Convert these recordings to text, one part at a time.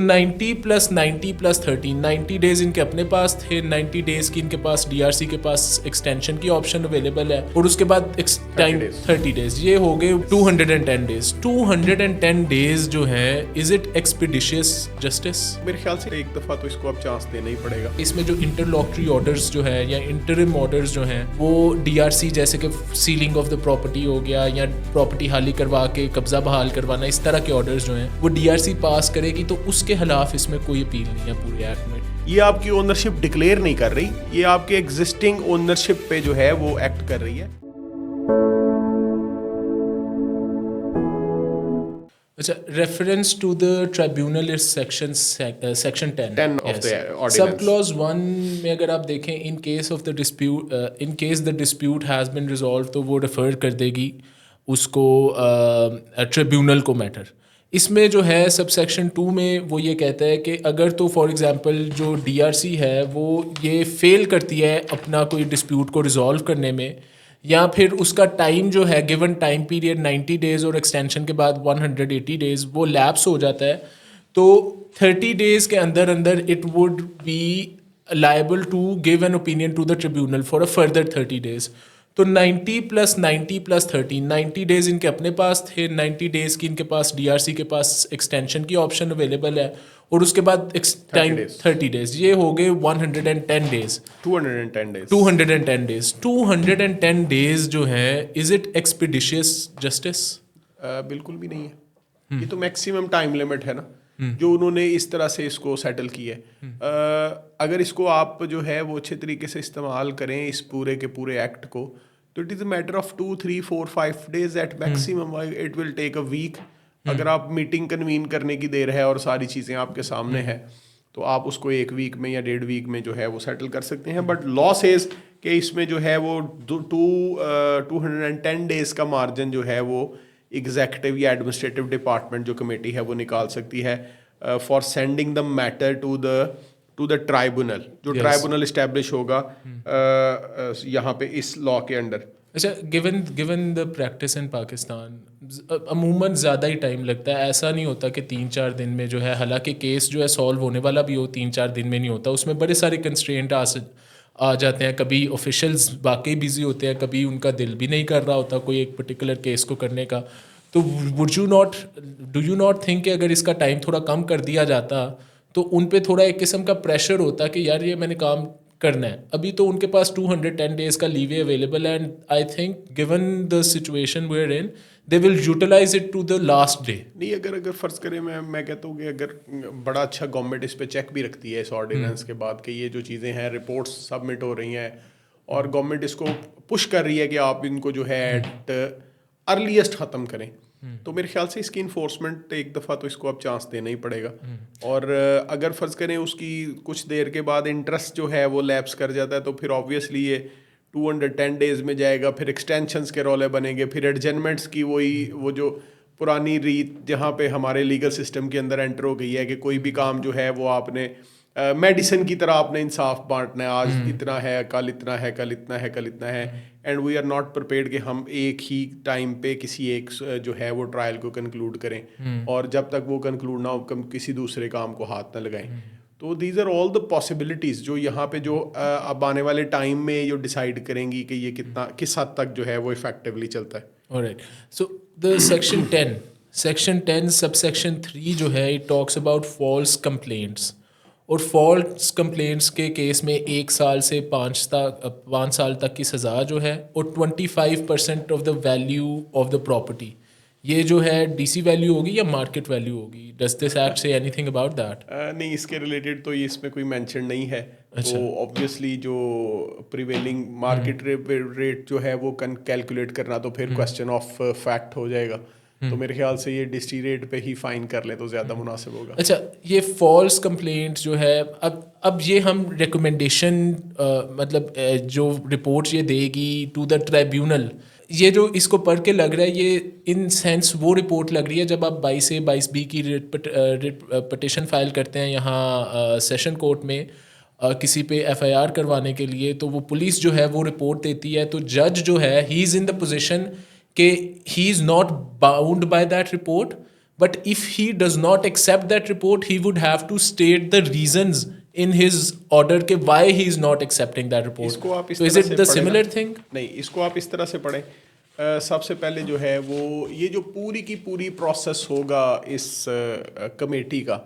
90 plus 90 plus 13 90 days इनके अपने पास थे, 90 डेज की इनके पास डीआरसी के पास एक्सटेंशन की ऑप्शन अवेलेबल है, और उसके बाद टाइम 30 डेज, ये हो गए 210 डेज। 210 डेज जो है, इज इट एक्सपीडिशियस जस्टिस? मेरे ख्याल से एक दफ़ा तो इसको अब चांस देना ही पड़ेगा। इसमें जो इंटरलॉकटरी ऑर्डर्स जो है या इंटरिम ऑर्डर्स जो हैं, वो डीआरसी जैसे कि सीलिंग ऑफ द प्रॉपर्टी हो गया या प्रॉपर्टी हाली करवा के कब्जा बहाल करवाना, इस तरह के ऑर्डर्स जो हैं वो डीआरसी पास करेगी, तो उसके खिलाफ इसमें कोई अपील नहीं है पूरे एक्ट में। ये आपकी ओनरशिप डिक्लेयर नहीं कर रही, ये आपके एग्जिस्टिंग ओनरशिप पे जो है वो एक्ट कर रही है। अच्छा, reference to the tribunal is section 10 of the ordinance. Sub clause 1 में अगर आप देखें, in case of the dispute, in case the dispute has been resolve, तो वो रेफर कर देगी उसको ट्रिब्यूनल को मैटर। इसमें जो है सब सेक्शन 2 में वो ये कहता है कि अगर तो फॉर एग्जांपल जो डीआरसी है वो ये फेल करती है अपना कोई डिस्प्यूट को रिजॉल्व करने में, या फिर उसका टाइम जो है गिवन टाइम पीरियड 90 डेज़ और एक्सटेंशन के बाद 180 डेज़ वो लैप्स हो जाता है, तो 30 डेज़ के अंदर अंदर it would be liable to give an opinion to the tribunal for a further 30 days. तो 90 प्लस 90 प्लस 13 90 डेज़ इनके अपने पास थे, 90 डेज़ की इनके पास डीआरसी के पास एक्सटेंशन की ऑप्शन अवेलेबल है, और उसके बाद टाइम 30 डेज़, ये हो गए 110 डेज़। 210 डेज 210 डेज़ 210 डेज़ जो है, इज इट एक्सपीडिशियस जस्टिस? बिल्कुल भी नहीं है। ये तो मैक्सिमम टाइम लिमिट है ना, जो उन्होंने इस तरह से इसको सेटल किया है। अगर इसको आप जो है वो अच्छे तरीके से इस्तेमाल करें इस पूरे के पूरे एक्ट को, तो it is a matter of 2, 3, 4, 5 days at maximum. It will take a week. अगर आप मीटिंग कन्वीन करने की देर है और सारी चीज़ें आपके सामने है, तो आप उसको 1 वीक में या 1.5 वीक में जो है वो सेटल कर सकते हैं। बट लॉ सेज कि इसमें जो है वो 210 डेज का मार्जिन जो है वो एग्जेक्टिव या एडमिनिस्ट्रेटिव डिपार्टमेंट जो कमेटी है वो निकाल सकती है for sending the matter to the tribunal, जो ट्राइब्यूनल इस्टेब्लिश होगा यहाँ पे इस लॉ के अंडर। अच्छा, given the practice in Pakistan अमूमन ज़्यादा ही टाइम लगता है, ऐसा नहीं होता कि 3-4 दिन में जो है, हालांकि केस जो है सॉल्व होने वाला भी हो 3-4 दिन में नहीं होता, उसमें बड़े सारे कंस्ट्रेंट आ जाते हैं। कभी ऑफिशियल्स वाकई बिजी होते हैं, कभी उनका दिल भी नहीं कर रहा होता कोई एक पर्टिकुलर केस को करने का। तो डू यू नॉट थिंक कि अगर इसका टाइम थोड़ा कम कर दिया जाता तो उन पे थोड़ा एक किस्म का प्रेशर होता कि यार ये मैंने काम करना है। अभी तो उनके पास 210 डेज का लीवे अवेलेबल है, and I think given the situation we are in, they will utilize it to the last day. नहीं, अगर फ़र्ज़ करें, मैं कहता हूँ कि अगर बड़ा अच्छा गवर्नमेंट इस पे चेक भी रखती है इस ऑर्डिनेंस के बाद कि ये जो चीज़ें हैं, रिपोर्ट्स सबमिट हो रही हैं और गवर्नमेंट इसको पुश कर रही है कि आप इनको जो है एट अर्लीस्ट ख़त्म करें, तो मेरे ख्याल से इसकी इन्फोर्समेंट एक दफ़ा तो इसको अब चांस देना ही पड़ेगा। और अगर फ़र्ज़ करें उसकी कुछ देर के बाद इंटरेस्ट जो है वो लैप्स कर जाता है, तो फिर ऑब्वियसली ये 210 डेज़ में जाएगा, फिर एक्सटेंशंस के रौले बनेंगे, फिर एडजमेंट्स की वो जो पुरानी रीत जहाँ पे हमारे लीगल सिस्टम के अंदर एंटर हो गई है कि कोई भी काम जो है वो आपने मेडिसिन की तरह आपने इंसाफ बांटना है, आज इतना है, कल इतना है, कल इतना है, कल इतना है, and we are not prepared कि हम एक ही टाइम पे किसी एक जो है वो ट्रायल को कंक्लूड करें, और जब तक वो कंक्लूड ना हो किसी दूसरे काम को हाथ ना लगाएं। तो these are all the possibilities जो यहाँ पे जो अब आने वाले टाइम में जो डिसाइड करेंगी कि ये किस हद तक जो है वो इफेक्टिवली चलता है। Alright, so the section 10 subsection 3 जो है, it talks about false complaints, और फॉल्स कंप्लेंट्स के केस में 1 साल से 5 साल तक की सज़ा जो है, और 25% of the value of the property, ये जो है डीसी वैल्यू होगी या मार्केट वैल्यू होगी? Does this act say anything about that? नहीं, इसके रिलेटेड तो ये इसमें कोई मेंशन नहीं है। अच्छा। तो ऑब्वियसली जो प्रिवेलिंग मार्केट रेट जो है वो कैलकुलेट करना तो फिर क्वेश्चन ऑफ फैक्ट हो जाएगा। तो मेरे ख्याल से ये डिस्ट्री रेट पे ही फाइन कर ले तो ज़्यादा मुनासिब होगा। अच्छा, ये फॉल्स कंप्लेंट जो है, अब ये हम रिकमेंडेशन मतलब जो रिपोर्ट ये देगी टू द ट्राइब्यूनल, ये जो इसको पढ़ के लग रहा है, ये इन सेंस वो रिपोर्ट लग रही है जब आप 22A 22B की पटिशन फाइल करते हैं यहाँ सेशन कोर्ट में किसी पे FIR करवाने के लिए, तो वो पुलिस जो है वो रिपोर्ट देती है, तो जज जो है he is in the position कि he is not bound by that report, but if he does not accept that report, he would have to state the reasons in his order के why he is not accepting that report. इसको आप इस So is तरह it से the पढ़ें similar ना? thing? नहीं, इसको आप इस तरह से पढ़ें। सबसे पहले जो है वो ये जो पूरी की पूरी प्रोसेस होगा इस कमेटी का,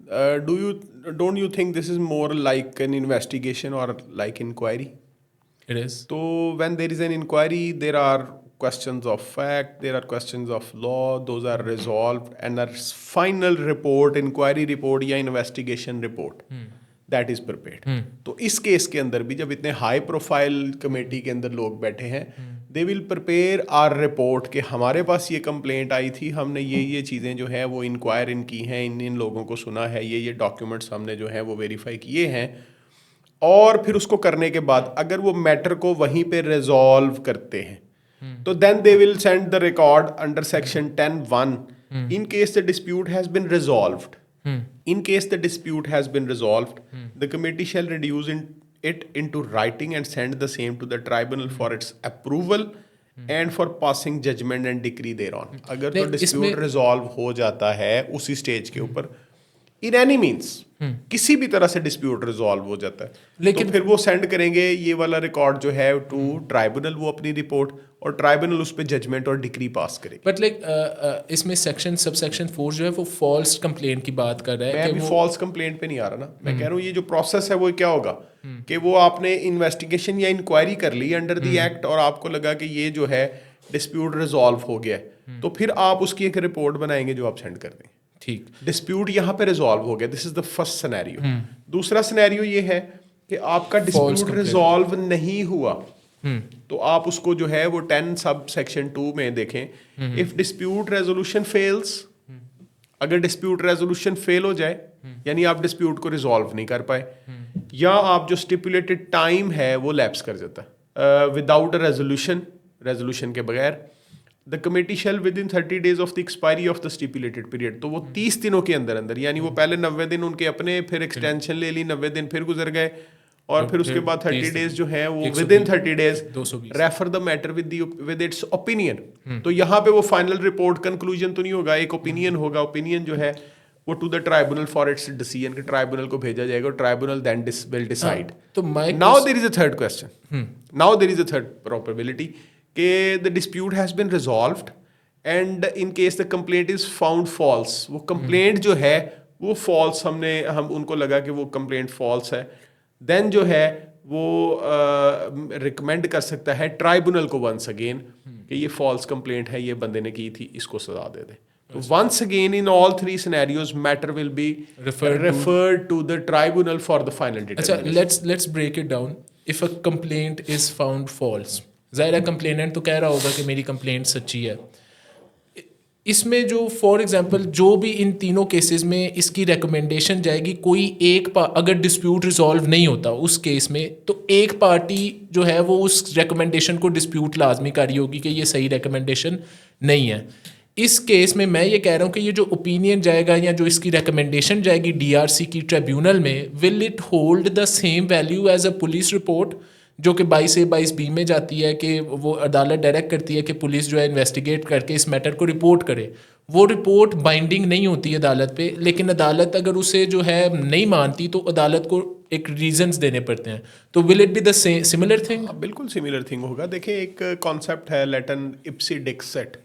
don't you think this is more like an investigation और like inquiry? It is. So when there is an inquiry, there are questions of fact, there are questions of law, those are resolved, and a final report, inquiry report या investigation report, that is prepared. तो इस case के अंदर भी जब इतने high profile committee के अंदर लोग बैठे हैं, they will prepare R report कि हमारे पास ये कंप्लेंट आई थी, हमने ये चीज़ें जो है वो इंक्वायर इन की हैं, इन लोगों को सुना है, ये डॉक्यूमेंट्स हमने जो है वो वेरीफाई किए हैं, और फिर उसको करने के बाद अगर वो मैटर को वहीं पे रिजॉल्व करते हैं तो then they will send the record under section 10(1) in case the dispute has been resolved. In case the dispute has been resolved, the committee shall reduce it into writing and send the same to the tribunal for its approval and for passing judgment and decree thereon. अगर तो dispute resolve हो जाता है उसी stage के ऊपर, in any means किसी भी तरह से डिस्प्यूट रिजॉल्व हो जाता है, लेकिन तो फिर वो सेंड करेंगे ये वाला रिकॉर्ड जो है टू ट्राइब्यूनल, वो अपनी रिपोर्ट, और ट्राइब्यूनल उस पर जजमेंट और डिक्री पास करेगी। बट लाइक इसमें सबसेक्शन 4 जो है वो फॉल्स कंप्लेंट की बात कर रहा है। मैं अभी फॉल्स कंप्लेंट पे नहीं आ रहा ना, मैं कह रहा हूँ ये जो प्रोसेस है वो क्या होगा कि वो आपने इन्वेस्टिगेशन या इंक्वायरी कर ली अंडर द एक्ट और आपको लगा कि ये जो है डिस्प्यूट रिजॉल्व हो गया है, तो फिर आप उसकी एक रिपोर्ट बनाएंगे जो आप सेंड कर देंगे। ठीक, डिस्प्यूट यहाँ पे रिजॉल्व हो गया, this is the first scenario. दूसरा सिनेरियो ये है कि आपका डिस्प्यूट रिजॉल्व नहीं हुआ, तो आप उसको जो है वो 10 सब सेक्शन 2 में देखें, इफ डिस्प्यूट रेजोल्यूशन फेल्स, अगर डिस्प्यूट रेजोल्यूशन फेल हो जाए यानी आप डिस्प्यूट को रिजॉल्व नहीं कर पाए, या आप जो स्टिपुलेटेड टाइम है वो लैप्स कर जाता है विदाउट अ रेजोल्यूशन के बगैर, the committee shall within 30 days of the expiry of the stipulated period, तो वो 30 दिनों के अंदर अंदर, यानी वो पहले 90 दिन उनके अपने, फिर एक्सटेंशन ले ली, 90 दिन फिर गुजर गए, और फिर उसके बाद 30 days जो है वो with in 30 days refer the matter with its opinion. तो यहाँ पे वो फाइनल रिपोर्ट कंक्लूजन तो नहीं होगा, एक ओपिनियन होगा, ओपिनियन जो है वो to the tribunal for its decision, के ट्राइब्यूनल को भेजा जाएगा, ट्राइब्यूनल देन विल डिसाइड। तो now there is a third question, now there is a third probability कि the dispute has been resolved and in case the complaint is found false, वो complaint जो है वो false, हम उनको लगा कि वो कंप्लेंट फॉल्स है, देन जो है वो रिकमेंड कर सकता है ट्राइब्यूनल को वंस अगेन कि ये फॉल्स कंप्लेंट है, ये बंदे ने की थी, इसको सजा दे दे। तो once again in all 3 scenarios matter will be referred to the tribunal for the final determination. अच्छा, let's break it down. If a complaint is found false, ज़ाहिर कंप्लेनेंट तो कह रहा होगा कि मेरी कंप्लेंट सच्ची है। इसमें जो फॉर एग्जांपल जो भी इन तीनों केसेस में इसकी रिकमेंडेशन जाएगी, कोई एक अगर डिस्प्यूट रिजॉल्व नहीं होता उस केस में, तो एक पार्टी जो है वो उस रिकमेंडेशन को डिस्प्यूट लाजमी कर रही होगी कि ये सही रिकमेंडेशन नहीं है। इस केस में मैं ये कह रहा हूँ कि ये जो ओपिनियन जाएगा या जो इसकी रिकमेंडेशन जाएगी DRC की ट्रिब्यूनल में, will it hold the same value as a police report जो कि 22A-22B में जाती है कि वो अदालत डायरेक्ट करती है कि पुलिस जो है इन्वेस्टिगेट करके इस मैटर को रिपोर्ट करे। वो रिपोर्ट बाइंडिंग नहीं होती है अदालत पे, लेकिन अदालत अगर उसे जो है नहीं मानती तो अदालत को एक रीजंस देने पड़ते हैं। तो will it be the similar thing? बिल्कुल सिमिलर थिंग होगा। देखिए एक कॉन्सेप्ट है लैटिन इप्सी डिक्सेट,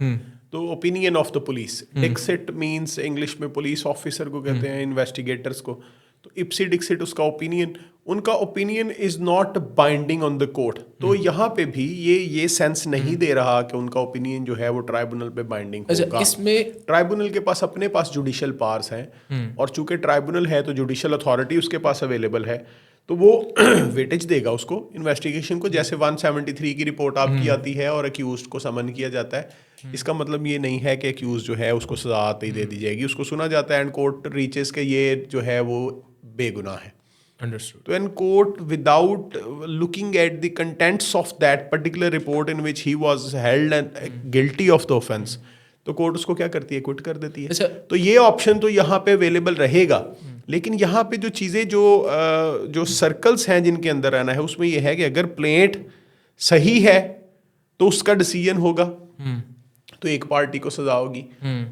तो opinion of the police. Dixit means English में पुलिस ऑफिसर को कहते हैं, इन्वेस्टिगेटर्स को। तो इप्सी डिक्सेट उसका ओपिनियन, उनका opinion is not binding on the court. तो यहाँ पे भी ये सेंस नहीं दे रहा कि उनका ओपिनियन जो है वो ट्राइब्यूनल पे बाइंडिंग होगा। इसमें ट्राइब्यूनल के पास अपने पास जुडिशियल पावर्स हैं, और चूंकि ट्राइब्यूनल है तो जुडिशियल अथॉरिटी उसके पास अवेलेबल है, तो वो वेटेज देगा उसको इन्वेस्टिगेशन को। जैसे 173 की रिपोर्ट आपकी आती है और अक्यूज्ड को समन किया जाता है, इसका मतलब ये नहीं है कि अक्यूज जो है उसको सजा आते ही दे दी जाएगी, उसको सुना जाता है एंड कोर्ट रीचेस के ये जो है वो बेगुनाह है। Understood. तो an court without looking at the contents of that particular report in which he was held guilty of the offence, तो कोर्ट उसको क्या करती है, क्विट कर देती है। अच्छा, तो ये ऑप्शन तो यहाँ पे अवेलेबल रहेगा, लेकिन यहाँ पे जो चीज़ें जो सर्कल्स हैं जिनके अंदर रहना है, उसमें यह है कि अगर प्लेंट सही है तो उसका डिसीजन होगा, तो एक पार्टी को सजा होगी।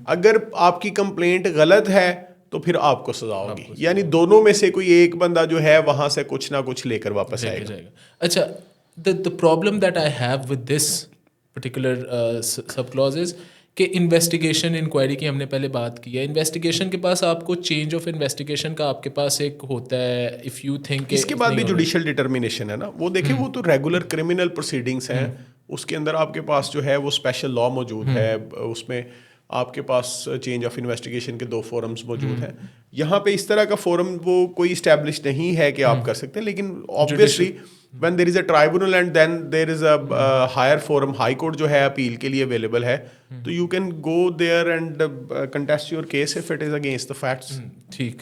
अगर आपकी कंप्लेंट गलत है तो फिर आपको सजा होगी, यानी दोनों में से कोई एक बंदा जो है वहां से कुछ ना कुछ लेकर वापस आएगा। अच्छा, the problem that I have with this particular sub clause is कि इन्वेस्टिगेशन इंक्वायरी की हमने पहले बात की है। इन्वेस्टिगेशन के पास आपको चेंज ऑफ इन्वेस्टिगेशन का आपके पास एक होता है, इफ़ यू थिंक इसके बाद भी जुडिशियल डिटर्मिनेशन है ना, वो देखें वो तो रेगुलर क्रिमिनल प्रोसीडिंग्स हैं, उसके अंदर आपके पास जो है वो स्पेशल लॉ मौजूद है, उसमें आपके पास चेंज ऑफ इन्वेस्टिगेशन के 2 फोरम्स मौजूद हैं। यहाँ पे इस तरह का फोरम वो कोई इस्टेब्लिश नहीं है कि आप कर सकते हैं, लेकिन obviously when there is a tribunal and then there is a higher forum, high court जो है अपील के लिए अवेलेबल है, तो you can go there and contest your case if it is against the facts. ठीक।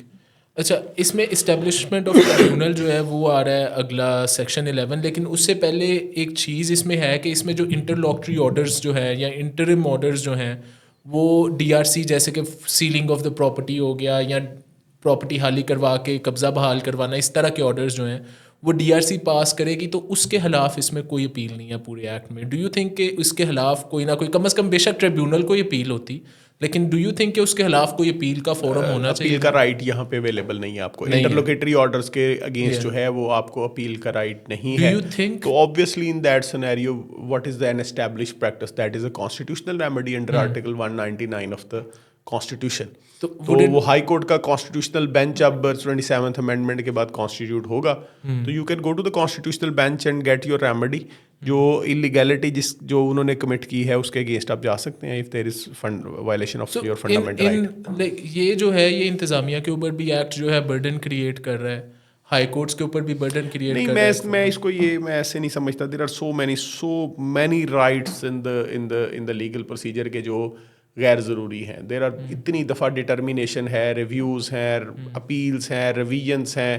अच्छा, इसमें establishment of tribunal जो है वो आ रहा है अगला सेक्शन 11, लेकिन उससे पहले एक चीज़ इसमें है कि इसमें जो इंटरलॉकटरी ऑर्डर्स जो है या इंटरिम ऑर्डर्स जो हैं वो डीआरसी, जैसे कि सीलिंग ऑफ द प्रॉपर्टी हो गया या प्रॉपर्टी हाली करवा के कब्ज़ा बहाल करवाना, इस तरह के ऑर्डर्स जो हैं वो डीआरसी पास करेगी, तो उसके खिलाफ इसमें कोई अपील नहीं है पूरे एक्ट में। डू यू थिंक कि उसके खिलाफ कोई ना कोई, कम अज़ कम बेशक ट्रिब्यूनल को अपील होती, लेकिन डू यू थिंक कि उसके खिलाफ कोई अपील का फोरम होना चाहिए? अपील का राइट यहाँ पे अवेलेबल नहीं है आपको। इंटरलोकेटरी ऑर्डर्स के अगेंस्ट जो है वो आपको अपील का राइट नहीं है। Do you think? तो obviously in that scenario what is the an established practice, that is a constitutional remedy under article 199 of the constitution. तो वो हाई कोर्ट का कॉन्स्टिट्यूशनल बेंच अब 27th अमेंडमेंट के बाद कॉन्स्टिट्यूट होगा, तो you can go to the constitutional bench and get your remedy. जो illegality जो उन्होंने कमिट की है उसके अगेंस्ट आप जा सकते हैं if there is violation of your fundamental right. ये जो है ये इंतजामिया के ऊपर भी एक्ट जो है बर्डन क्रिएट कर रहा है, हाई कोर्ट्स के ऊपर भी बर्डन क्रिएट कर रहा है। मैं इसको मैं ऐसे नहीं समझता। There are so many rights in the legal procedure के जो गैर ज़रूरी हैं। देयर आर इतनी दफ़ा डिटर्मिनेशन है, रिव्यूज़ हैं, अपील्स हैं, रिवीजन्स हैं,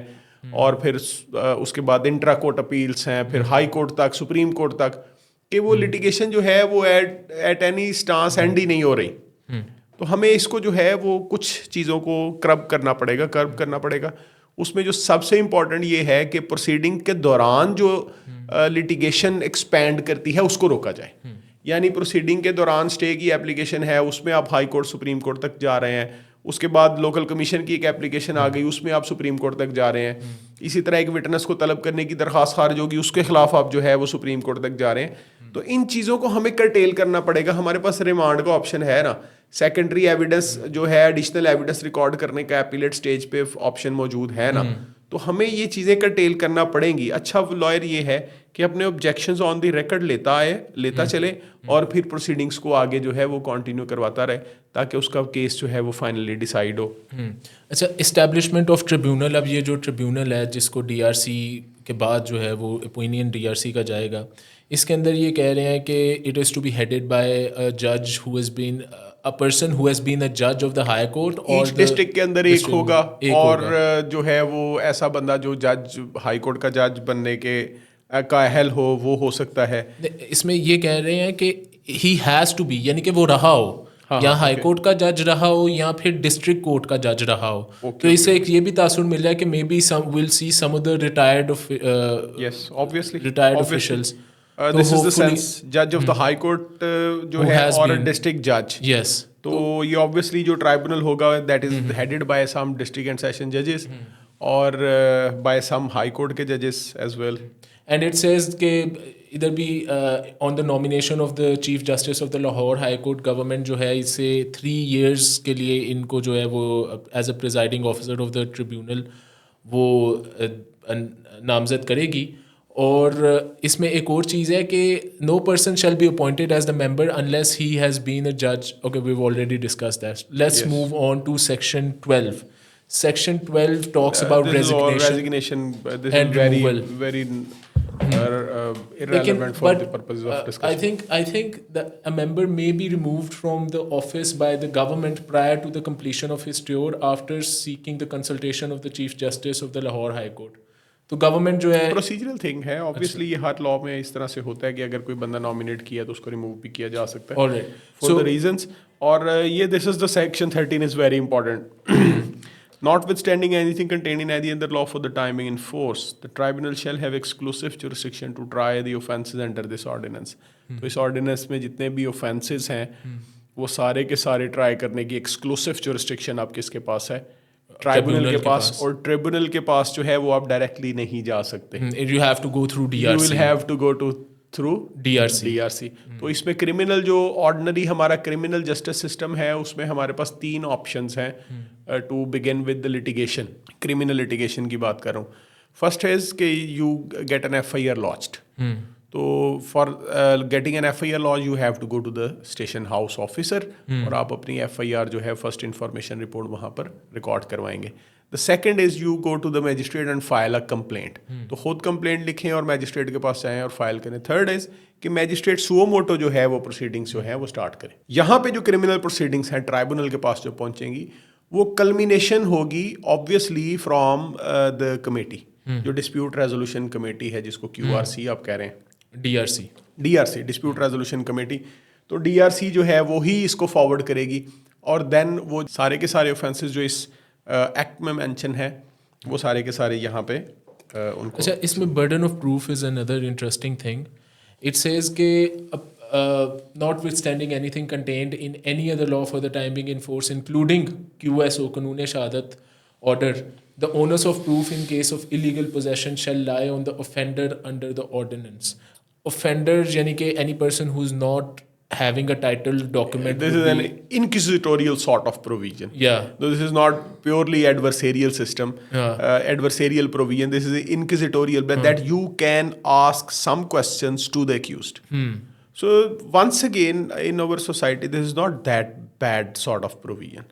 और फिर उसके बाद इंट्रा कोर्ट अपील्स हैं, फिर हाई कोर्ट तक, सुप्रीम कोर्ट तक, कि वो लिटिगेशन जो है वो at any stance and he नहीं हो रही। तो हमें इसको जो है वो कुछ चीज़ों को कर्ब करना पड़ेगा। उसमें जो सबसे इम्पॉर्टेंट ये है कि प्रोसीडिंग के दौरान जो लिटिगेशन एक्सपैंड करती है उसको रोका जाए। यानी प्रोसीडिंग के दौरान स्टे की एप्लीकेशन है, उसमें आप हाई कोर्ट सुप्रीम कोर्ट तक जा रहे हैं, उसके बाद लोकल कमीशन की एक एप्लीकेशन आ गई, उसमें आप सुप्रीम कोर्ट तक जा रहे हैं। इसी तरह एक विटनेस को तलब करने की दरख्वास्त खारिज होगी, उसके खिलाफ आप जो है वो सुप्रीम कोर्ट तक जा रहे हैं। तो इन चीज़ों को हमें कर्टेल करना पड़ेगा। हमारे पास रिमांड का ऑप्शन है ना, सेकेंडरी एविडेंस जो है, एडिशनल एविडेंस रिकॉर्ड करने का एपीलेट स्टेज पे ऑप्शन मौजूद है ना, तो हमें ये चीज़ें कर्टेल करना पड़ेंगी। अच्छा लॉयर ये है कि अपने ऑब्जेक्शंस ऑन द रिकॉर्ड लेता चले और फिर प्रोसीडिंग्स को आगे जो है वो कंटिन्यू करवाता रहे, ताकि उसका केस जो है वो फाइनली डिसाइड हो। अच्छा, इस्टेब्लिशमेंट ऑफ ट्रिब्यूनल, अब ये जो ट्रिब्यूनल है जिसको डीआरसी के बाद जो है वो ओपिनियन डीआरसी का जाएगा, इसके अंदर ये कह रहे हैं कि it is to be headed by a जज who has been a person who has been a judge of the high court, और डिस्ट्रिक्ट के अंदर एक होगा, और जो है वो ऐसा बंदा जो जज हाई कोर्ट का जज बनने के का अहल हो वो हो सकता है। इसमें ये कह रहे हैं कि he has to be, यानी कि वो रहा हो, या हाई कोर्ट का जज रहा हो या फिर डिस्ट्रिक्ट कोर्ट का जज रहा हो। तो इससे एक ये भी तासुर मिल रहा है कि maybe will see some of the retired officials. This is the sense जज ऑफ द हाई कोर्ट जो है और डिस्ट्रिक्ट जज। यस, तो ये ऑब्वियसली जो ट्राइब्यूनल होगा that is headed by some district and session जजेस और बाय सम हाई कोर्ट के जजेस as well. And it says के इधर भी on the nomination of the chief justice of the Lahore high court, government जो है इसे 3 years के लिए इनको जो है वो as a presiding officer of the tribunal वो नामजद करेगी। और इसमें एक और चीज़ है कि no person shall be appointed as the member unless he has been a जज। Okay, we have already discussed that. Let's move on to section 12. Section 12 talks about resignation and removal. Very irrelevant for the purposes of discussion. I think that a member may be removed from the office by the government prior to the completion of his tenure after seeking the consultation of the Chief Justice of the Lahore High Court. तो government जो है procedural thing है, obviously ये हर law में इस तरह से होता है कि अगर कोई बंदा नॉमिनेट किया तो उसको रिमूव भी किया जा सकता है फॉर द रीजंस। और ये this is the section 13 is very important. Notwithstanding anything contained in any other law for the timing in force, the tribunal shall have exclusive jurisdiction to try the offences under this ordinance. तो इस ordinance में जितने भी offences हैं वो सारे के सारे ट्राई करने की एक्सक्लूसिव जुरिस्डिक्शन आप किसके पास है? ट्राइब्यूनल के पास। और ट्रिब्यूनल के पास जो है वो आप डायरेक्टली नहीं जा सकते, you have to go through you will have to go to through DRC. तो इसमें क्रिमिनल जो ऑर्डिनरी हमारा क्रिमिनल जस्टिस सिस्टम है उसमें हमारे पास 3 ऑप्शंस हैं to begin with the litigation. Criminal litigation की बात कर रहा हूँ। फर्स्ट इज कि you get an FIR launched. तो for getting an FIR launch you have to go to the station house officer और आप अपनी FIR जो है फर्स्ट इंफॉर्मेशन रिपोर्ट वहाँ पर रिकॉर्ड करवाएंगे। The second is you go to the magistrate and file a complaint. तो खुद कंप्लेंट लिखें और मैजिस्ट्रेट के पास जाएं और फाइल करें। थर्ड इज कि मैजिस्ट्रेट सुओ मोटो जो है वो प्रोसीडिंग्स जो है वो स्टार्ट करें। यहाँ पे जो क्रिमिनल प्रोसीडिंग्स हैं ट्राइब्यूनल के पास जो पहुंचेंगी वो कल्मिनेशन होगी ऑब्वियसली फ्रॉम द कमेटी, जो डिस्प्यूट रेजोल्यूशन कमेटी है जिसको QRC आप कह रहे हैं, DRC डिस्प्यूट रेजोल्यूशन कमेटी। तो DRC जो है वो ही इसको फॉरवर्ड करेगी और देन वो सारे के सारे ऑफेंसेस जो इस एक्ट में मेंशन है वो सारे के सारे यहाँ पे उनको। अच्छा, इसमें burden of proof is another interesting thing. It says के notwithstanding anything contained in any other law for the time being in force including QSO कानून शहादत order, the onus of proof in case of illegal possession shall lie on the offender under the ordinance. Offender यानी कि any person who is not having a title document. This is an inquisitorial sort of provision. Yeah. This is not purely adversarial system. Adversarial provision. This is inquisitorial, but that you can ask some questions to the accused. So once again, in our society, this is not that bad sort of provision.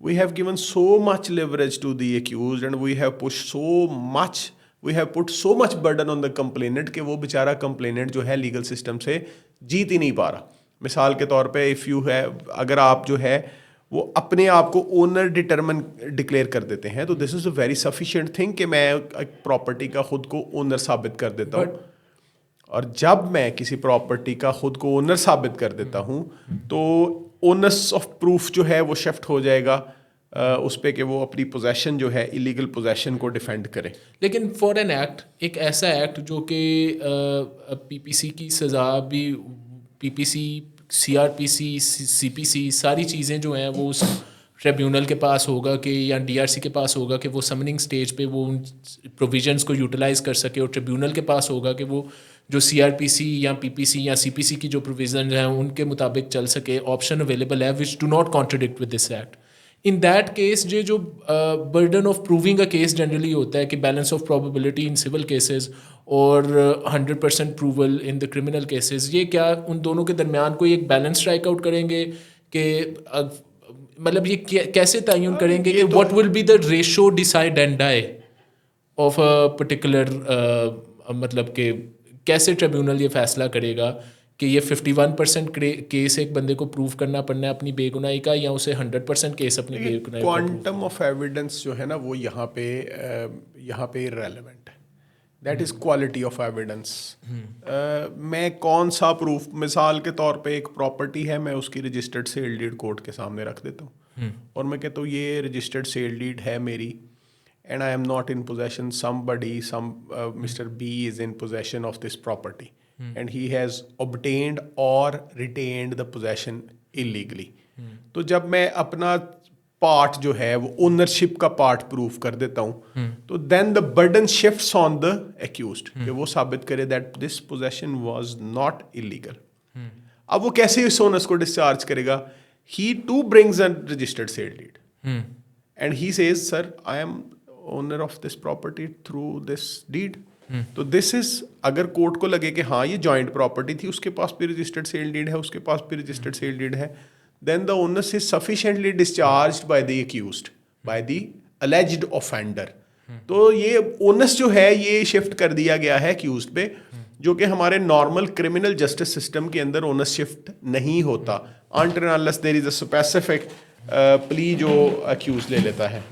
We have given so much leverage to the accused and we have pushed so much. We have put so much burden on the complainant कि वो बेचारा complainant जो है legal system से जीत ही नहीं पा रहा। मिसाल के तौर पे इफ़ यू है, अगर आप जो है वो अपने आप को ओनर डिक्लेयर कर देते हैं तो this is a very sufficient thing कि मैं एक प्रॉपर्टी का खुद को ओनर साबित कर देता हूँ। और जब मैं किसी प्रॉपर्टी का खुद को ओनर साबित कर देता हूँ तो ओनस ऑफ प्रूफ जो है वो शिफ्ट हो जाएगा उस पे कि वो अपनी पोजेशन जो है इलीगल पोजेशन को डिफेंड करे। लेकिन फॉर एन एक्ट, एक ऐसा एक्ट जो कि PPC की सज़ा भी, PPC, CRPC, CPC सारी चीज़ें जो हैं वो उस ट्रिब्यूनल के पास होगा कि या DRC के पास होगा कि वो समनिंग स्टेज पे वो उन प्रोविजंस को यूटिलाइज कर सके, और ट्रिब्यूनल के पास होगा कि वो जो CRPC या PPC या CPC की जो प्रोविजन हैं उनके मुताबिक चल सके। ऑप्शन अवेलेबल है which do not contradict with this act. In that case ये जो burden of proving a case generally होता है कि balance of probability in civil cases और 100% proval in the criminal cases, ये क्या उन दोनों के दरमियान कोई एक बैलेंस स्ट्राइक आउट करेंगे कि मतलब ये कैसे तयन करेंगे कि what will be the ratio decide and die of a particular, मतलब कि कैसे ट्रिब्यूनल ये फैसला करेगा कि ये 51% केस एक बंदे को प्रूव करना पड़ना है अपनी बेगुनाही का या उसे 100% केस अपनी बेगुनाही का। क्वांटम ऑफ एविडेंस जो है ना वो यहाँ पे इररेलेवेंट है। That is quality of evidence. मैं कौन सा प्रूफ, मिसाल के तौर पे एक प्रॉपर्टी है, मैं उसकी रजिस्टर्ड सेल डीड कोर्ट के सामने रख देता हूँ और मैं कहता हूँ ये रजिस्टर्ड सेल डीड है मेरी and I am not in possession, Mr. B is in possession of this property and he has obtained or retained the possession illegally. तो जब मैं अपना पार्ट जो है वो ओनरशिप का पार्ट प्रूव कर देता हूँ तो then the burden shifts on the accused कि वो साबित करे that this possession was not illegal. अब वो कैसे इस ओनर्स को डिस्चार्ज करेगा? He too brings a registered sale deed and he says sir I am owner of this property through this deed. तो दिस इज, अगर कोर्ट को लगे कि हाँ ये जॉइंट प्रॉपर्टी थी, उसके पास भी रजिस्टर्ड सेल डीड है, उसके पास भी रजिस्टर्ड सेल डीड है, then the onus is sufficiently discharged by the accused, by the alleged offender. तो ये ओनस जो है ये शिफ्ट कर दिया गया है accused पे, जो कि हमारे नॉर्मल क्रिमिनल जस्टिस सिस्टम के अंदर ओनस शिफ्ट नहीं होता until unless there is a specific plea जो accused ले लेता है।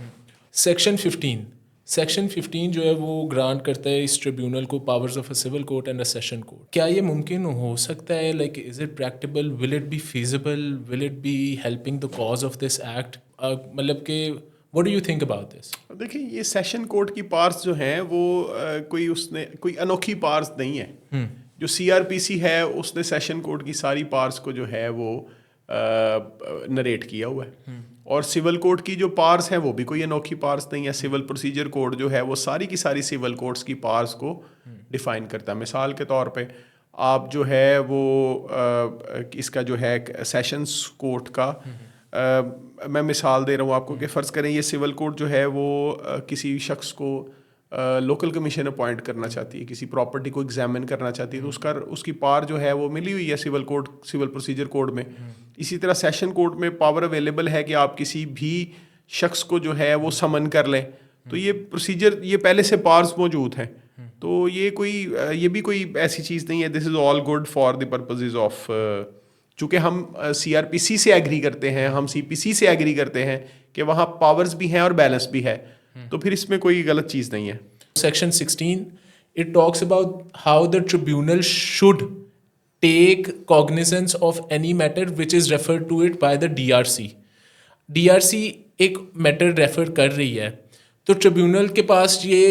सेक्शन 15 जो है वो ग्रांट करता है इस ट्रिब्यूनल को powers of a civil court and a session court. क्या ये मुमकिन हो सकता है? Like is it practical? Will it be feasible? Will it be helping the cause of this act? मतलब कि what do you think about this? देखिए, ये सेशन कोर्ट की पार्स जो हैं वो कोई अनोखी पार्स नहीं है। जो सीआरपीसी है उसने सेशन कोर्ट की सारी पार्स को जो है वो नरेट किया हुआ है। और सिविल कोड की जो पार्स हैं वो भी कोई अनोखी पार्स नहीं है। सिविल प्रोसीजर कोड जो है वो सारी की सारी सिविल कोड्स की पार्स को डिफाइन करता है। मिसाल के तौर पे आप जो है वो इसका जो है सेशंस कोर्ट का मैं मिसाल दे रहा हूँ आपको कि फ़र्ज़ करें ये सिविल कोड जो है वो किसी शख्स को लोकल कमीशन अपॉइंट करना चाहती है, किसी प्रॉपर्टी को एग्जामिन करना चाहती है, तो उसकी पावर जो है वो मिली हुई है सिविल प्रोसीजर कोड में। इसी तरह सेशन कोर्ट में पावर अवेलेबल है कि आप किसी भी शख्स को जो है वो समन कर लें। तो ये प्रोसीजर, ये पहले से पावर्स मौजूद हैं। तो ये भी कोई ऐसी चीज़ नहीं है। This is all good for the purposes of, चूँकि हम सीआरपीसी से एग्री करते हैं, हम सीपीसी से एग्री करते हैं कि वहाँ पावर्स भी हैं और बैलेंस भी है, तो फिर इसमें कोई गलत चीज़ नहीं है। Section 16, it talks about how the tribunal should take cognizance of any matter which is referred to it by the DRC. DRC एक मैटर रेफर कर रही है, तो ट्रिब्यूनल के पास ये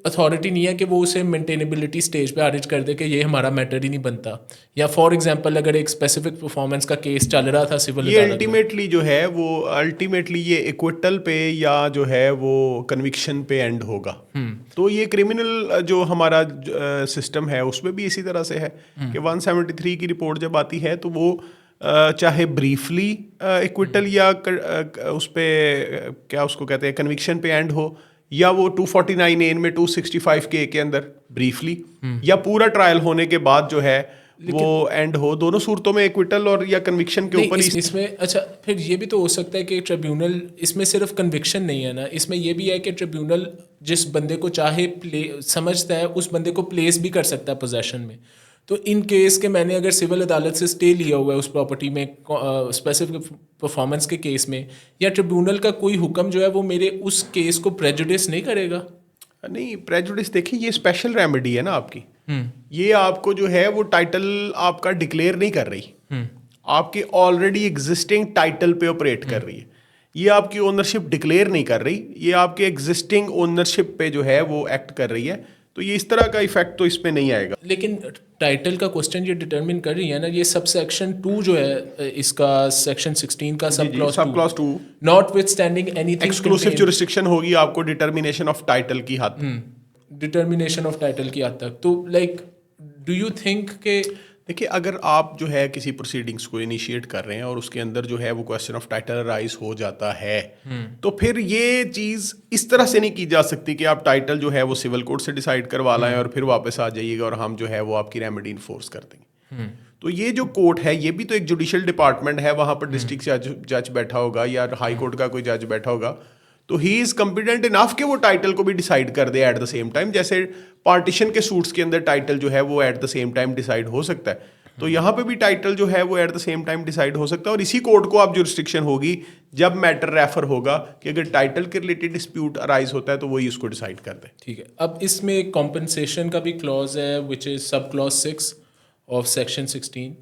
अथॉरिटी नहीं है कि वो उसे मेंटेनेबिलिटी स्टेज पे खारिज कर दे कि ये हमारा मैटर ही नहीं बनता। या फॉर एग्जांपल अगर एक स्पेसिफिक परफॉर्मेंस का केस चल रहा था सिविल, ये अल्टीमेटली जो है वो ये इक्विटल पे या जो है वो कन्विक्शन पे एंड होगा। तो ये क्रिमिनल जो हमारा सिस्टम है उसमें भी इसी तरह से है कि 173 की रिपोर्ट जब आती है तो वो चाहे ब्रीफली इक्विटल या उस पे क्या उसको कहते हैं कन्विक्शन पे एंड हो, या वो 249A में 265K के अंदर ब्रीफली, या पूरा ट्रायल होने के बाद जो है वो एंड हो। दोनों सूरतों में इक्विटल और या कन्विक्शन के ऊपर इसमें अच्छा फिर ये भी तो हो सकता है कि ट्रिब्यूनल, इसमें सिर्फ कन्विक्शन नहीं है ना, इसमें ये भी है कि ट्रिब्यूनल जिस बंदे को चाहे समझता है उस बंदे को प्लेस भी कर सकता है पोजेशन में। तो इन केस के मैंने अगर सिविल अदालत से स्टे लिया हुआ है उस प्रॉपर्टी में स्पेसिफिक परफॉर्मेंस के केस में, या ट्रिब्यूनल का कोई हुक्म जो है वो मेरे उस केस को प्रेजुडिस नहीं करेगा? नहीं, प्रेजुडिस देखिए ये स्पेशल रेमेडी है ना आपकी। ये आपको जो है वो टाइटल आपका डिक्लेयर नहीं कर रही, आपके ऑलरेडी एग्जिस्टिंग टाइटल पे ऑपरेट कर रही है। ये आपकी ओनरशिप डिक्लेयर नहीं कर रही, ये आपके एग्जिस्टिंग ओनरशिप पे जो है वो एक्ट कर रही है। तो ये इस तरह का इफेक्ट तो इसमें नहीं आएगा। लेकिन टाइटल का क्वेश्चन ये डिटरमिन कर रही है ना, ये सब सेक्शन 2 जो है इसका सेक्शन 16 का sub clause 2 notwithstanding anything exclusive jurisdiction होगी आपको डिटर्मिनेशन ऑफ टाइटल की हद डिटर्मिनेशन ऑफ टाइटल की हद तक। तो लाइक डू यू थिंक के देखिए, अगर आप जो है किसी प्रोसीडिंग्स को इनिशिएट कर रहे हैं और उसके अंदर जो है वो क्वेश्चन ऑफ टाइटल राइज हो जाता है, तो फिर ये चीज़ इस तरह से नहीं की जा सकती कि आप टाइटल जो है वो सिविल कोर्ट से डिसाइड करवा लाएं और फिर वापस आ जाइएगा और हम जो है वो आपकी रेमेडी इन्फोर्स कर देंगे। तो ये जो कोर्ट है ये भी तो एक जुडिशियल डिपार्टमेंट है, वहाँ पर डिस्ट्रिक्ट जज बैठा होगा या हाई कोर्ट का कोई जज बैठा होगा, तो ही इज़ कॉम्पिटेंट इनफ कि वो टाइटल को भी डिसाइड कर दे एट द सेम टाइम। जैसे पार्टीशन के सूट्स के अंदर टाइटल जो है वो at the same time decide हो सकता है, तो यहाँ पे भी टाइटल जो है वो at the same time decide हो सकता है। और इसी कोर्ट को आप जुरिस्डिक्शन होगी जब मैटर रेफर होगा कि अगर टाइटल के रिलेटेड डिस्प्यूट अराइज होता है तो वही उसको डिसाइड कर दे। ठीक है। अब इसमें कॉम्पनसेशन का भी क्लॉज है which is sub clause 6 of section 16।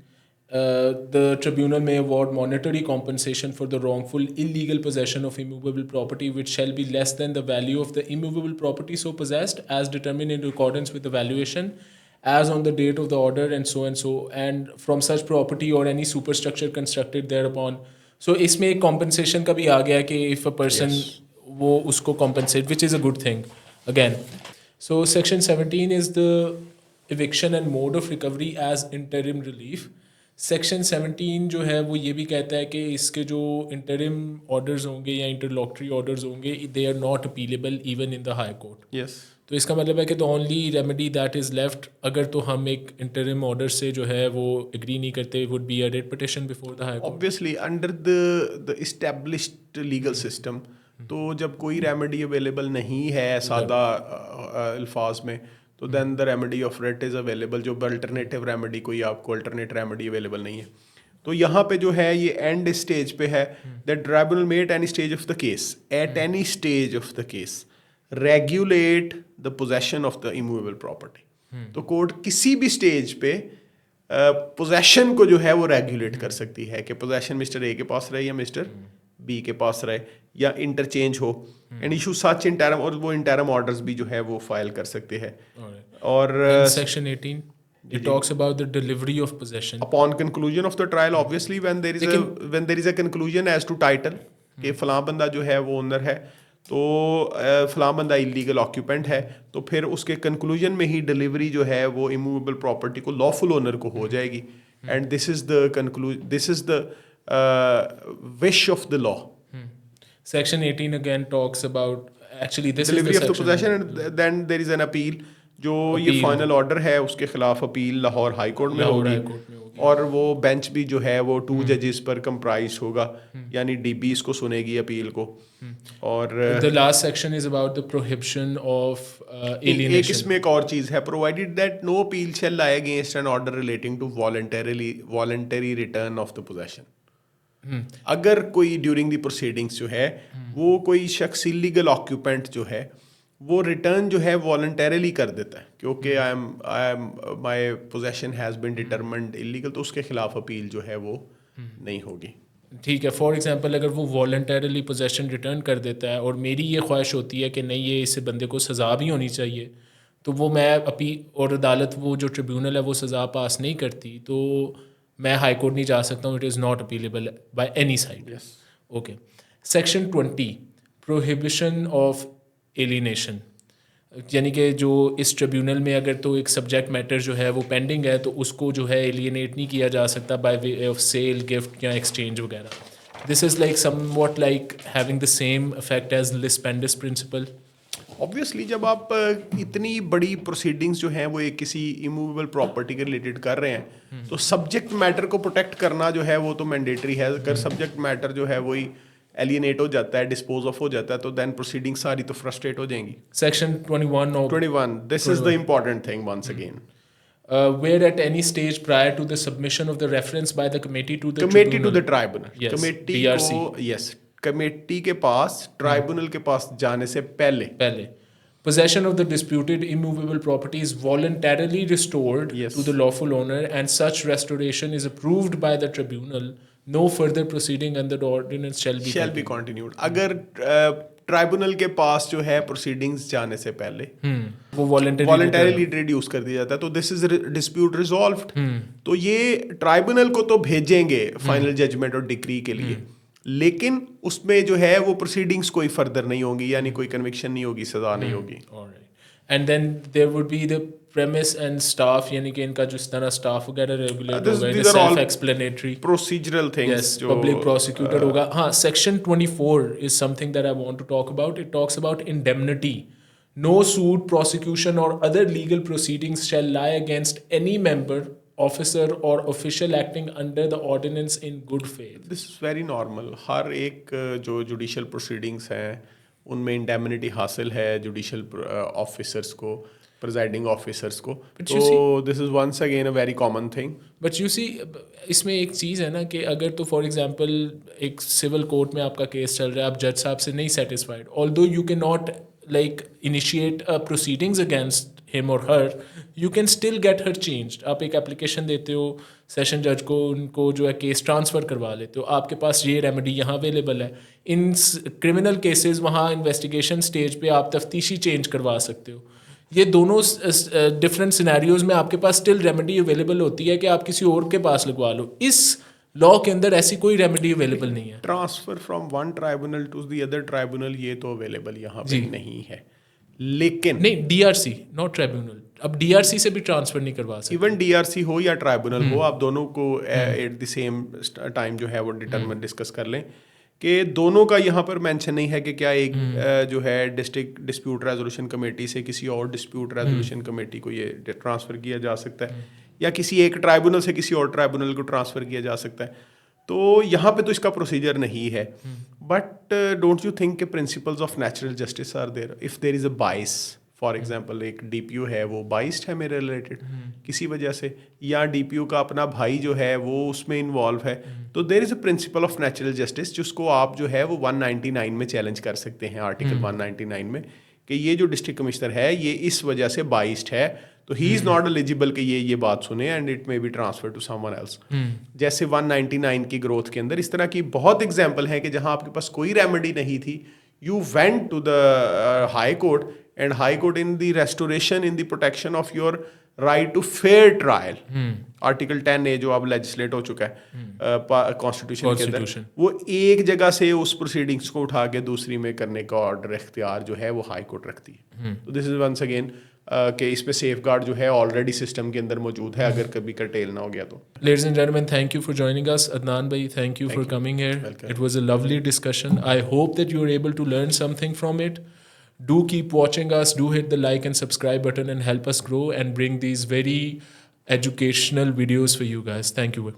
The tribunal may award monetary compensation for the wrongful illegal possession of immovable property which shall be less than the value of the immovable property so possessed as determined in accordance with the valuation as on the date of the order and from such property or any superstructure constructed thereupon. So इसमें एक compensation का भी आ गया कि if a person वो उसको compensate, which is a good thing again. So section 17 is the eviction and mode of recovery as interim relief. Section 17 जो है वो ये भी कहता है कि इसके जो इंटरिम ऑर्डर्स होंगे या इंटरलॉक्टरी ऑर्डर्स होंगे they are not appealable even in the high court. Yes, तो इसका मतलब है कि the only remedy that is left, अगर तो हम एक इंटरिम ऑर्डर से जो है वो एग्री नहीं करते, would be a writ petition before the high court. Obviously under the established legal system, तो जब कोई रेमेडी अवेलेबल नहीं है सादा अल्फाज में, तो then the remedy of writ is available. जो अल्टरनेटिव रेमेडी कोई आपको अल्टरनेट रेमेडी अवेलेबल नहीं है, तो यहाँ पे जो है ये एंड स्टेज पे है that tribunal may at any stage of the case regulate the possession of the immovable property. तो कोर्ट किसी भी स्टेज पे पोजेशन को जो है वो रेगुलेट कर सकती है कि पोजेशन मिस्टर ए के पास रहे या मिस्टर बी के पास रहे या इंटरचेंज हो एंड इशू सच इंटरम, और वो इंटरम ऑर्डर्स भी जो है वो फाइल कर सकते हैं। और section 18 it talks about the delivery of possession upon conclusion of the trial, obviously when there is a conclusion as to title कि फलां बंदा जो है वो ओनर है, तो फलां बंदा इलीगल ऑक्यूपेंट है, तो फिर उसके कंक्लूजन में ही डिलीवरी जो है वो इमूवेबल प्रॉपर्टी को लॉफुल ओनर को हो जाएगी। And this is the wish of the law. section 18 again talks about actually this delivery is of the the section possession and then there is an appeal, जो ये final order है उसके खिलाफ appeal Lahore high court में लाहौर होगी, high court में होगी। और वो बेंच भी जो है वो 2 जजेस पर कंप्राइज होगा, यानी डीबी इसको सुनेगी अपील को। और the last section is about the prohibition of एक alienation इसमें एक और चीज है, provided that no appeal shall lie against an order relating to voluntary return of the possession. अगर कोई ड्यूरिंग द प्रोसीडिंग्स जो है वो कोई शख्स इलीगल ऑक्यूपेंट जो है वो रिटर्न जो है वॉलंटरीली कर देता है क्योंकि I am my possession has been determined illegal, तो उसके खिलाफ अपील जो है वो नहीं होगी। ठीक है। फॉर एग्जांपल अगर वो वॉलंटरली पोजेशन रिटर्न कर देता है और मेरी ये ख्वाहिश होती है कि नहीं ये इस बंदे को सज़ा भी होनी चाहिए, तो वो मैं अपील और अदालत वो जो ट्रिब्यूनल है वो सज़ा पास नहीं करती, तो मैं हाई कोर्ट नहीं जा सकता हूँ। It is not appealable by any side. Okay. Section 20 prohibition of alienation, यानी कि जो इस ट्रिब्यूनल में अगर तो एक सब्जेक्ट मैटर जो है वो पेंडिंग है तो उसको जो है एलिनेट नहीं किया जा सकता by way of sale, gift या एक्सचेंज वगैरह। This is like somewhat like having the same effect as lis pendens principle. Obviously जब आप इतनी बड़ी प्रोसीडिंग्स जो हैं वो एक किसी इमूवेबल प्रॉपर्टी के रिलेटेड कर रहे हैं, तो सब्जेक्ट मैटर को प्रोटेक्ट करना जो है वो तो मैंडेटरी है। अगर सब्जेक्ट मैटर जो है वही एलियनेट हो जाता है, डिस्पोज ऑफ हो जाता है, तो देन प्रोसीडिंग सारी तो फ्रस्ट्रेट हो जाएंगी। Section 21 this is the important thing once again, where at any stage prior to the submission of the reference by the committee to the committee to tribunal, the tribunal, Yes, committee BRC. को, yes, committee के पास tribunal के पास जाने से पहले possession of the disputed immovable property is voluntarily restored Yes. to the lawful owner and such restoration is approved by the tribunal. No further proceeding under the ordinance shall be shall be continued. अगर tribunal के पास जो है proceedings जाने से पहले वो voluntarily reduce कर दिया जाता है, तो दिस इज डिस्प्यूट रिजॉल्व्ड। तो ये ट्राइब्यूनल को तो भेजेंगे फाइनल जजमेंट और डिक्री के लिए, लेकिन उसमें जो है वो प्रोसीडिंग्स कोई फर्दर नहीं होगी, यानी कोई कन्विक्शन नहीं होगी, सजा नहीं होगी। And then there would be the premise and staff, यानी कि इनका जिस तरह स्टाफ वगैरह रेगुलेट होगा, these are all self explanatory procedural things yes, जो public prosecutor होगा। हाँ, section 24 is something that I want to talk about. It talks about indemnity. No suit, prosecution or other legal proceedings shall lie against any member, officer or official acting under the ordinance in good faith. This is very normal. हर एक जो judicial proceedings हैं उनमें indemnity हासिल है judicial officers को, presiding officers को, तो this is once again a very common thing. But you see इसमें एक चीज़ है ना कि अगर तो फॉर एग्जांपल एक सिविल कोर्ट में आपका केस चल रहा है, आप जज साहब से नहीं satisfied, although you can not like initiate proceedings against him और her, you can still get her changed. आप एक एप्लीकेशन देते हो सेशन जज को, उनको जो है केस ट्रांसफ़र करवा लेते हो, आपके पास ये रेमेडी यहाँ अवेलेबल है। इन क्रिमिनल केसेस वहाँ इन्वेस्टिगेशन स्टेज पे आप तफ्तीशी चेंज करवा सकते हो। ये दोनों डिफरेंट सिनेरियोज में आपके पास स्टिल रेमेडी अवेलेबल होती है कि आप किसी और के पास लगवा लो। इस लॉ के अंदर ऐसी कोई रेमेडी अवेलेबल नहीं है। Transfer from one tribunal to the other tribunal ये तो अवेलेबल यहाँ पे नहीं है, लेकिन नहीं डीआरसी नॉट ट्राइब्यूनल, अब डीआरसी से भी ट्रांसफर नहीं करवा सकते। इवन डीआरसी हो या ट्राइब्यूनल हो, आप दोनों को एट द सेम टाइम जो है वो डिटरमिन डिस्कस कर लें कि दोनों का यहाँ पर मेंशन नहीं है कि क्या एक जो है डिस्ट्रिक्ट डिस्प्यूट रेजोल्यूशन कमेटी से किसी और डिस्प्यूट रेजोल्यूशन कमेटी को ये ट्रांसफ़र किया जा सकता है या किसी एक ट्राइब्यूनल से किसी और ट्राइब्यूनल को ट्रांसफ़र किया जा सकता है। तो यहाँ पे तो इसका प्रोसीजर नहीं है। बट डोंट यू थिंक के principles of natural justice are there if there is a bias. For example एक डीपीओ है वो बाइस्ड है मेरे रिलेटेड किसी वजह से, या डीपीओ का अपना भाई जो है वो उसमें इन्वॉल्व है, तो there is a principle of natural justice जिसको आप जो है वो 199 में चैलेंज कर सकते हैं, आर्टिकल 199 में, कि ये जो डिस्ट्रिक्ट कमिश्नर है ये इस वजह से बाइस्ड है, तो ही इज़ नॉट एलिजिबल कि ये बात सुने and it may be transfer to someone else. जैसे 199 की ग्रोथ के अंदर इस तरह की बहुत एग्जाम्पल हैं कि जहाँ आपके पास कोई रेमेडी नहीं थी, you went to the high court and high court in the restoration in the protection of your right to fair trial, article 10A जो अब लेजिस्लेट हो चुका है कॉन्स्टिट्यूशन के अंदर, वो एक जगह से उस प्रोसीडिंग्स को उठा के दूसरी में करने का ऑर्डर इख्तियार जो है वो हाई कोर्ट रखती है। तो दिस इज वंस अगेन कि इस पे सेफगार्ड जो है ऑलरेडी सिस्टम के अंदर मौजूद है, अगर कभी कर्टेल ना हो गया तो। Ladies and gentlemen, thank you for joining us. Adnan bhai, thank you for coming here. Welcome. It was a lovely discussion. I hope that you were able to learn something from it. Do keep watching us. Do hit the like and subscribe button and help us grow and bring these very educational videos for you guys. Thank you.